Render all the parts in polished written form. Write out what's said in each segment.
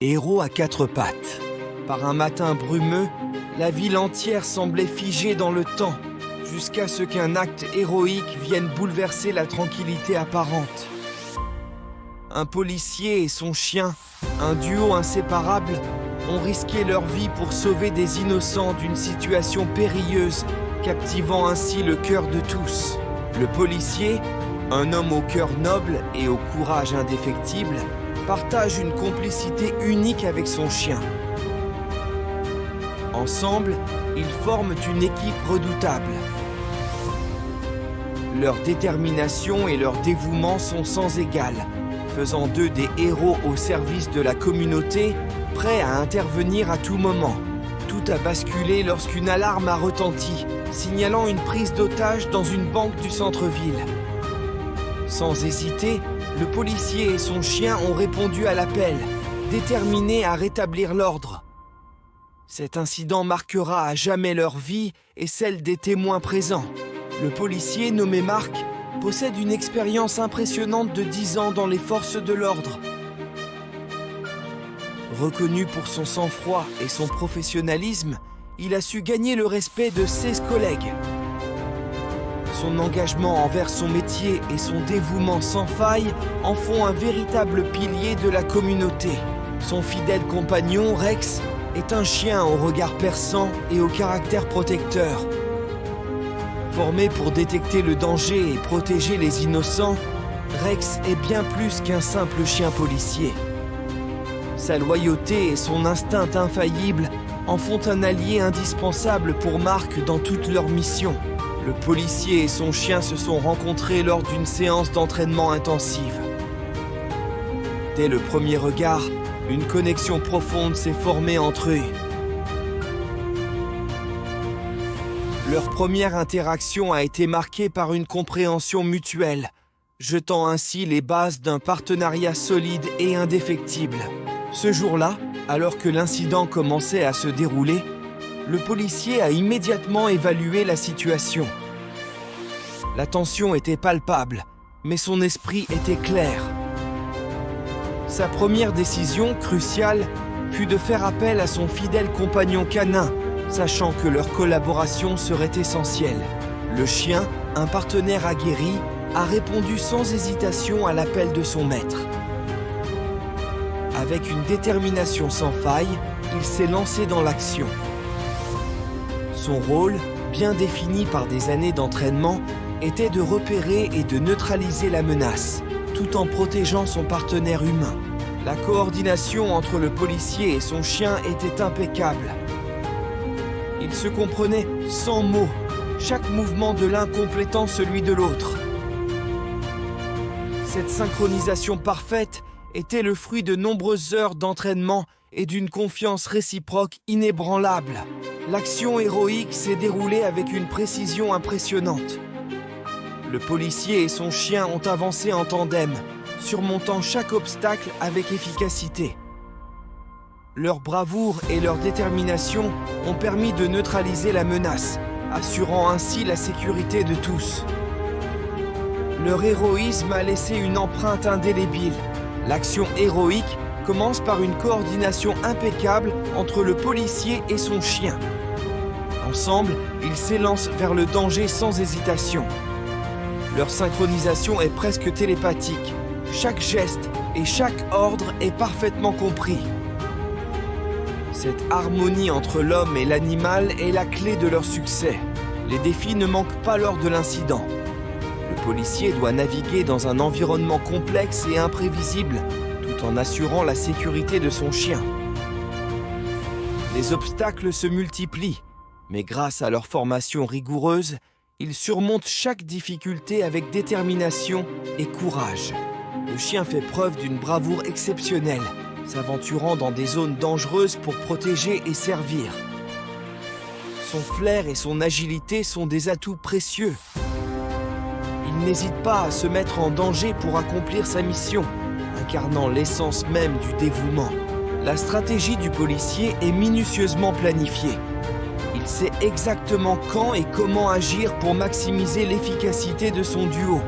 Héros à quatre pattes. Par un matin brumeux, la ville entière semblait figée dans le temps, jusqu'à ce qu'un acte héroïque vienne bouleverser la tranquillité apparente. Un policier et son chien, un duo inséparable, ont risqué leur vie pour sauver des innocents d'une situation périlleuse, captivant ainsi le cœur de tous. Le policier, un homme au cœur noble et au courage indéfectible, partage une complicité unique avec son chien. Ensemble, ils forment une équipe redoutable. Leur détermination et leur dévouement sont sans égal, faisant d'eux des héros au service de la communauté, prêts à intervenir à tout moment. Tout a basculé lorsqu'une alarme a retenti, signalant une prise d'otage dans une banque du centre-ville. Sans hésiter, le policier et son chien ont répondu à l'appel, déterminés à rétablir l'ordre. Cet incident marquera à jamais leur vie et celle des témoins présents. Le policier, nommé Marc, possède une expérience impressionnante de 10 ans dans les forces de l'ordre. Reconnu pour son sang-froid et son professionnalisme, il a su gagner le respect de ses collègues. Son engagement envers son métier et son dévouement sans faille en font un véritable pilier de la communauté. Son fidèle compagnon, Rex, est un chien au regard perçant et au caractère protecteur. Formé pour détecter le danger et protéger les innocents, Rex est bien plus qu'un simple chien policier. Sa loyauté et son instinct infaillible en font un allié indispensable pour Marc dans toute leur mission. Le policier et son chien se sont rencontrés lors d'une séance d'entraînement intensive. Dès le premier regard, une connexion profonde s'est formée entre eux. Leur première interaction a été marquée par une compréhension mutuelle, jetant ainsi les bases d'un partenariat solide et indéfectible. Ce jour-là, alors que l'incident commençait à se dérouler, le policier a immédiatement évalué la situation. La tension était palpable, mais son esprit était clair. Sa première décision, cruciale, fut de faire appel à son fidèle compagnon canin, sachant que leur collaboration serait essentielle. Le chien, un partenaire aguerri, a répondu sans hésitation à l'appel de son maître. Avec une détermination sans faille, il s'est lancé dans l'action. Son rôle, bien défini par des années d'entraînement, était de repérer et de neutraliser la menace, tout en protégeant son partenaire humain. La coordination entre le policier et son chien était impeccable. Ils se comprenaient sans mots, chaque mouvement de l'un complétant celui de l'autre. Cette synchronisation parfaite était le fruit de nombreuses heures d'entraînement et d'une confiance réciproque inébranlable. L'action héroïque s'est déroulée avec une précision impressionnante. Le policier et son chien ont avancé en tandem, surmontant chaque obstacle avec efficacité. Leur bravoure et leur détermination ont permis de neutraliser la menace, assurant ainsi la sécurité de tous. Leur héroïsme a laissé une empreinte indélébile. L'action héroïque commence par une coordination impeccable entre le policier et son chien. Ensemble, ils s'élancent vers le danger sans hésitation. Leur synchronisation est presque télépathique. Chaque geste et chaque ordre est parfaitement compris. Cette harmonie entre l'homme et l'animal est la clé de leur succès. Les défis ne manquent pas lors de l'incident. Le policier doit naviguer dans un environnement complexe et imprévisible, tout en assurant la sécurité de son chien. Les obstacles se multiplient, mais grâce à leur formation rigoureuse, ils surmontent chaque difficulté avec détermination et courage. Le chien fait preuve d'une bravoure exceptionnelle, s'aventurant dans des zones dangereuses pour protéger et servir. Son flair et son agilité sont des atouts précieux. Il n'hésite pas à se mettre en danger pour accomplir sa mission, incarnant l'essence même du dévouement. La stratégie du policier est minutieusement planifiée. Il sait exactement quand et comment agir pour maximiser l'efficacité de son duo.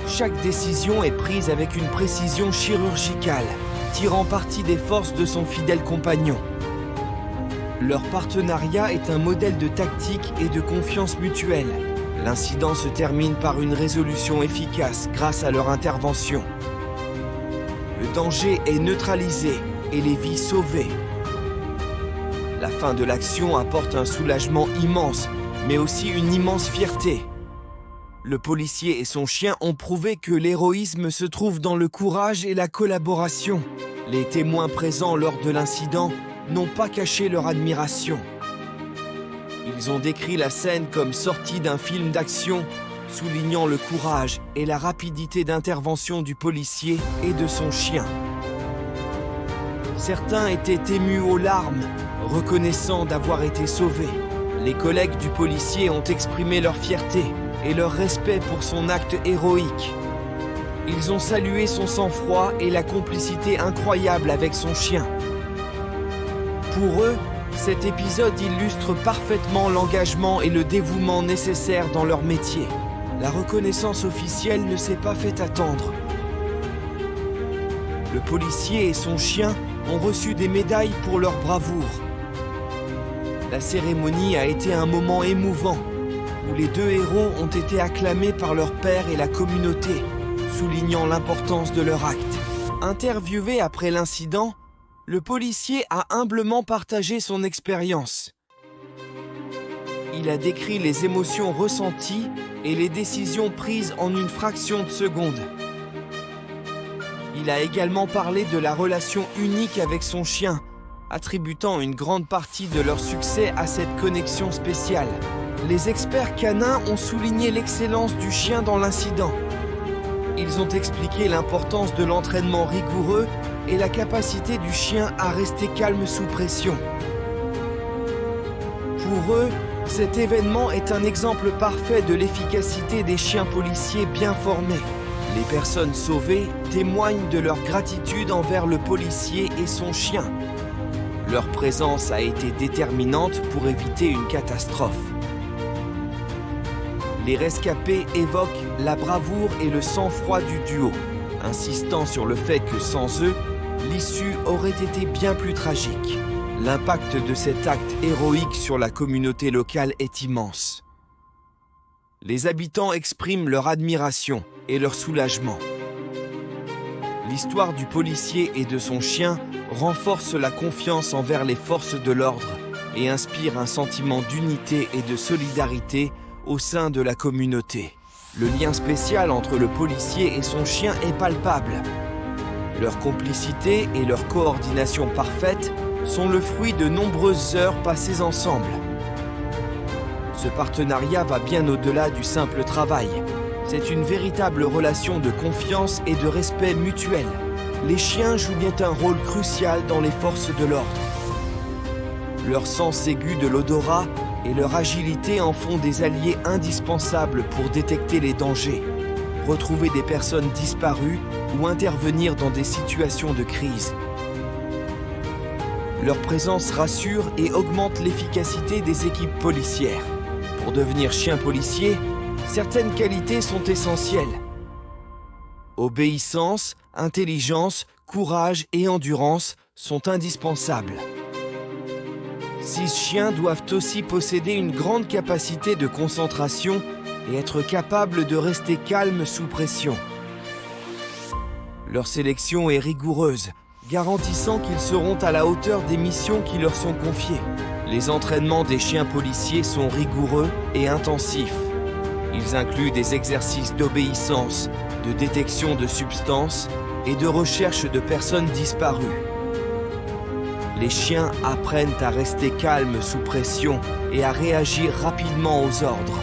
Chaque décision est prise avec une précision chirurgicale, tirant parti des forces de son fidèle compagnon. Leur partenariat est un modèle de tactique et de confiance mutuelle. L'incident se termine par une résolution efficace grâce à leur intervention. Le danger est neutralisé et les vies sauvées. La fin de l'action apporte un soulagement immense, mais aussi une immense fierté. Le policier et son chien ont prouvé que l'héroïsme se trouve dans le courage et la collaboration. Les témoins présents lors de l'incident n'ont pas caché leur admiration. Ils ont décrit la scène comme sortie d'un film d'action, soulignant le courage et la rapidité d'intervention du policier et de son chien. Certains étaient émus aux larmes, reconnaissant d'avoir été sauvés. Les collègues du policier ont exprimé leur fierté et leur respect pour son acte héroïque. Ils ont salué son sang-froid et la complicité incroyable avec son chien. Pour eux, cet épisode illustre parfaitement l'engagement et le dévouement nécessaires dans leur métier. La reconnaissance officielle ne s'est pas fait attendre. Le policier et son chien ont reçu des médailles pour leur bravoure. La cérémonie a été un moment émouvant, où les deux héros ont été acclamés par leur père et la communauté, soulignant l'importance de leur acte. Interviewé après l'incident, le policier a humblement partagé son expérience. Il a décrit les émotions ressenties et les décisions prises en une fraction de seconde. Il a également parlé de la relation unique avec son chien, attribuant une grande partie de leur succès à cette connexion spéciale. Les experts canins ont souligné l'excellence du chien dans l'incident. Ils ont expliqué l'importance de l'entraînement rigoureux et la capacité du chien à rester calme sous pression. Pour eux, cet événement est un exemple parfait de l'efficacité des chiens policiers bien formés. Les personnes sauvées témoignent de leur gratitude envers le policier et son chien. Leur présence a été déterminante pour éviter une catastrophe. Les rescapés évoquent la bravoure et le sang-froid du duo, insistant sur le fait que sans eux, l'issue aurait été bien plus tragique. L'impact de cet acte héroïque sur la communauté locale est immense. Les habitants expriment leur admiration et leur soulagement. L'histoire du policier et de son chien renforce la confiance envers les forces de l'ordre et inspire un sentiment d'unité et de solidarité au sein de la communauté. Le lien spécial entre le policier et son chien est palpable. Leur complicité et leur coordination parfaite sont le fruit de nombreuses heures passées ensemble. Ce partenariat va bien au-delà du simple travail. C'est une véritable relation de confiance et de respect mutuel. Les chiens jouent bien un rôle crucial dans les forces de l'ordre. Leur sens aigu de l'odorat et leur agilité en font des alliés indispensables pour détecter les dangers, retrouver des personnes disparues ou intervenir dans des situations de crise. Leur présence rassure et augmente l'efficacité des équipes policières. Pour devenir chien policier, certaines qualités sont essentielles. Obéissance, intelligence, courage et endurance sont indispensables. 6 chiens doivent aussi posséder une grande capacité de concentration et être capables de rester calmes sous pression. Leur sélection est rigoureuse, garantissant qu'ils seront à la hauteur des missions qui leur sont confiées. Les entraînements des chiens policiers sont rigoureux et intensifs. Ils incluent des exercices d'obéissance, de détection de substances et de recherche de personnes disparues. Les chiens apprennent à rester calmes sous pression et à réagir rapidement aux ordres.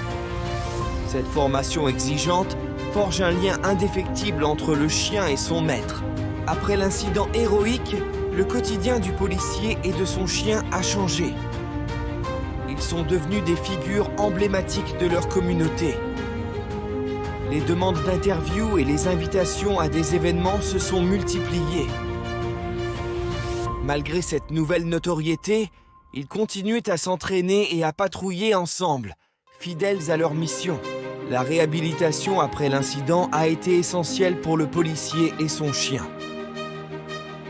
Cette formation exigeante forge un lien indéfectible entre le chien et son maître. Après l'incident héroïque, le quotidien du policier et de son chien a changé. Ils sont devenus des figures emblématiques de leur communauté. Les demandes d'interviews et les invitations à des événements se sont multipliées. Malgré cette nouvelle notoriété, ils continuent à s'entraîner et à patrouiller ensemble, fidèles à leur mission. La réhabilitation après l'incident a été essentielle pour le policier et son chien.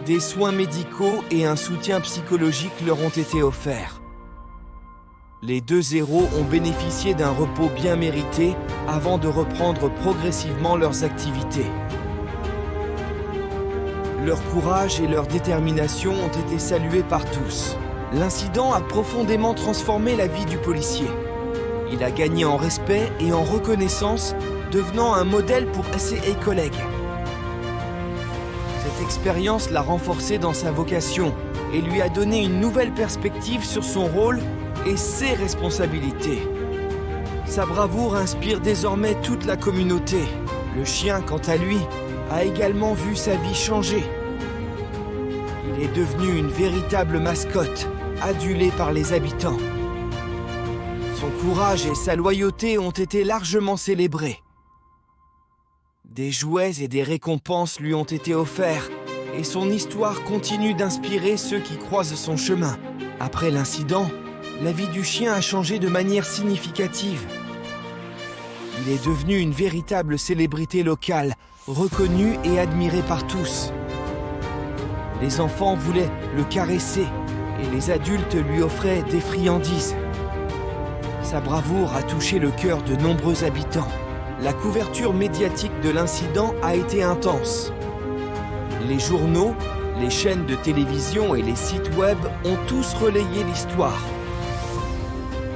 Des soins médicaux et un soutien psychologique leur ont été offerts. Les deux héros ont bénéficié d'un repos bien mérité avant de reprendre progressivement leurs activités. Leur courage et leur détermination ont été salués par tous. L'incident a profondément transformé la vie du policier. Il a gagné en respect et en reconnaissance, devenant un modèle pour ses collègues. Cette expérience l'a renforcé dans sa vocation et lui a donné une nouvelle perspective sur son rôle et ses responsabilités. Sa bravoure inspire désormais toute la communauté. Le chien, quant à lui, a également vu sa vie changer. Il est devenu une véritable mascotte, adulée par les habitants. Son courage et sa loyauté ont été largement célébrés. Des jouets et des récompenses lui ont été offerts et son histoire continue d'inspirer ceux qui croisent son chemin. Après l'incident, la vie du chien a changé de manière significative. Il est devenu une véritable célébrité locale, reconnue et admirée par tous. Les enfants voulaient le caresser et les adultes lui offraient des friandises. Sa bravoure a touché le cœur de nombreux habitants. La couverture médiatique de l'incident a été intense. Les journaux, les chaînes de télévision et les sites web ont tous relayé l'histoire.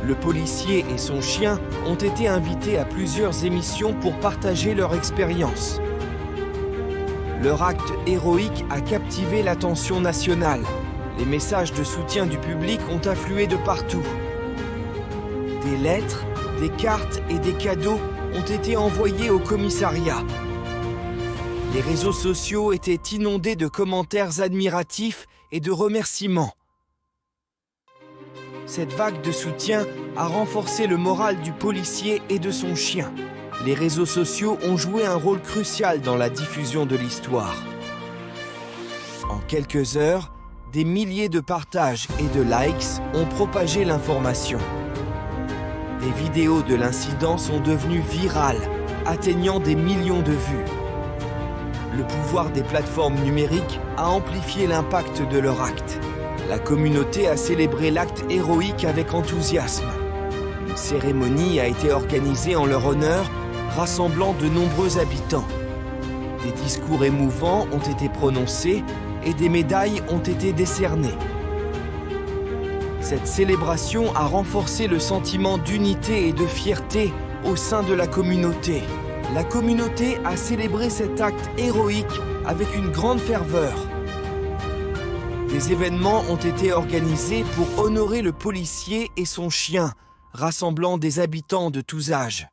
Le policier et son chien ont été invités à plusieurs émissions pour partager leur expérience. Leur acte héroïque a captivé l'attention nationale. Les messages de soutien du public ont afflué de partout. Des lettres, des cartes et des cadeaux ont été envoyés au commissariat. Les réseaux sociaux étaient inondés de commentaires admiratifs et de remerciements. Cette vague de soutien a renforcé le moral du policier et de son chien. Les réseaux sociaux ont joué un rôle crucial dans la diffusion de l'histoire. En quelques heures, des milliers de partages et de likes ont propagé l'information. Des vidéos de l'incident sont devenues virales, atteignant des millions de vues. Le pouvoir des plateformes numériques a amplifié l'impact de leur acte. La communauté a célébré l'acte héroïque avec enthousiasme. Une cérémonie a été organisée en leur honneur, rassemblant de nombreux habitants. Des discours émouvants ont été prononcés et des médailles ont été décernées. Cette célébration a renforcé le sentiment d'unité et de fierté au sein de la communauté. La communauté a célébré cet acte héroïque avec une grande ferveur. Des événements ont été organisés pour honorer le policier et son chien, rassemblant des habitants de tous âges.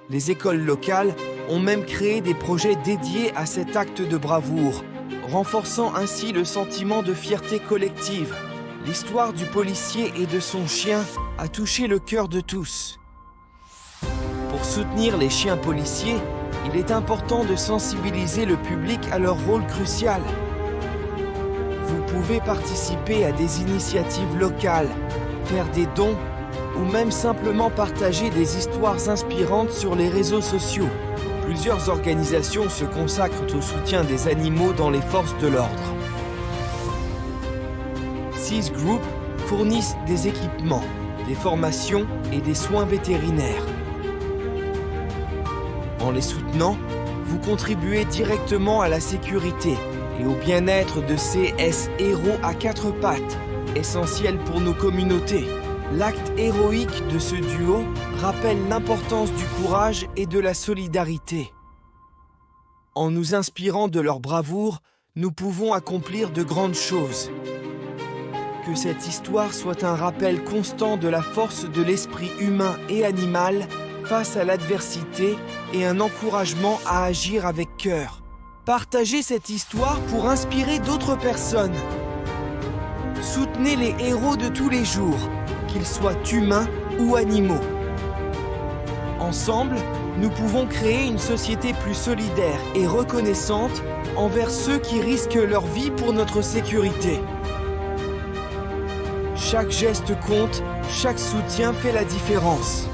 Les écoles locales ont même créé des projets dédiés à cet acte de bravoure, renforçant ainsi le sentiment de fierté collective. L'histoire du policier et de son chien a touché le cœur de tous. Pour soutenir les chiens policiers, il est important de sensibiliser le public à leur rôle crucial. Vous pouvez participer à des initiatives locales, faire des dons ou même simplement partager des histoires inspirantes sur les réseaux sociaux. Plusieurs organisations se consacrent au soutien des animaux dans les forces de l'ordre. Six Group fournissent des équipements, des formations et des soins vétérinaires. En les soutenant, vous contribuez directement à la sécurité et au bien-être de ces héros à quatre pattes, essentiels pour nos communautés. L'acte héroïque de ce duo rappelle l'importance du courage et de la solidarité. En nous inspirant de leur bravoure, nous pouvons accomplir de grandes choses. Que cette histoire soit un rappel constant de la force de l'esprit humain et animal face à l'adversité et un encouragement à agir avec cœur. Partagez cette histoire pour inspirer d'autres personnes. Soutenez les héros de tous les jours, qu'ils soient humains ou animaux. Ensemble, nous pouvons créer une société plus solidaire et reconnaissante envers ceux qui risquent leur vie pour notre sécurité. Chaque geste compte, chaque soutien fait la différence.